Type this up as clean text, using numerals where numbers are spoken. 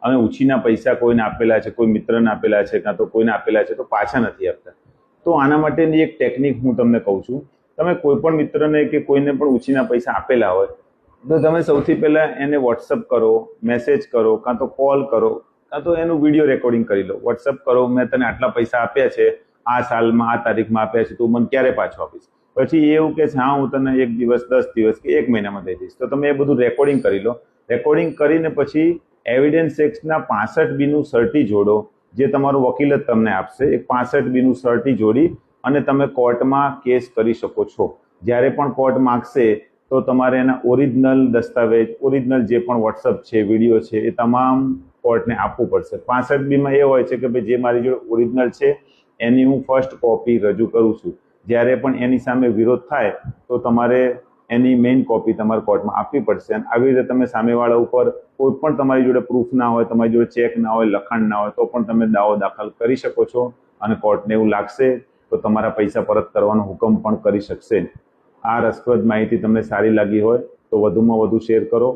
અમે ઉછીના પૈસા કોઈને આપેલા છે, કોઈ મિત્રને આપેલા છે, કાં તો કોઈને આપેલા છે તો પાછા નથી આપતા. તો આના માટેની એક ટેકનિક હું તમને કહું છું. તમે કોઈ પણ મિત્રને કે કોઈને પણ ઉછીના પૈસા આપેલા હોય તો તમે સૌથી પહેલા એને વોટ્સઅપ કરો, મેસેજ કરો, કાં તો કોલ કરો, કાં તો એનું વિડીયો રેકોર્ડિંગ કરી લો. વોટ્સઅપ કરો, મેં તને આટલા પૈસા આપ્યા છે, આ સાલમાં આ તારીખમાં આપ્યા છે, તું મને ક્યારે પાછો આપીશ? પછી એવું કે છે હા હું તને 1 દિવસ, 10 દિવસ કે 1 મહિનામાં દઈ દઈશ. તો તમે એ બધું રેકોર્ડિંગ કરી લો. રેકોર્ડિંગ કરીને પછી એવિડન્સ એક્ટના 65B નું સર્ટી જોડો, જે તમારો વકીલ જ તમને આપશે. એ 65B નું સર્ટી જોડી અને તમે કોર્ટમાં કેસ કરી શકો છો. જ્યારે પણ કોર્ટ માગશે તો તમારે એના ઓરિજિનલ દસ્તાવેજ, ઓરિજિનલ જે પણ વોટ્સઅપ છે, વિડીયો છે, એ તમામ કોર્ટને આપવું પડશે. 65B માં એ હોય છે કે ભાઈ જે મારી જોડે ઓરિજિનલ છે એની હું ફર્સ્ટ કોપી રજૂ કરું છું. જ્યારે પણ એની સામે વિરોધ થાય તો તમારે એની મેઇન કોપી તમારે કોર્ટમાં આપવી પડશે. અને આવી રીતે તમે સામેવાળા ઉપર કોઈ પણ તમારી જોડે પ્રૂફ ના હોય, તમારી જોડે ચેક ના હોય, લખાણ ના હોય, તો પણ તમે દાવો દાખલ કરી શકો છો અને કોર્ટને એવું લાગશે તો તમારા પૈસા પરત કરવાનો હુકમ પણ કરી શકશે. આ રસપ્રદ માહિતી તમને સારી લાગી હોય તો વધુમાં વધુ શેર કરો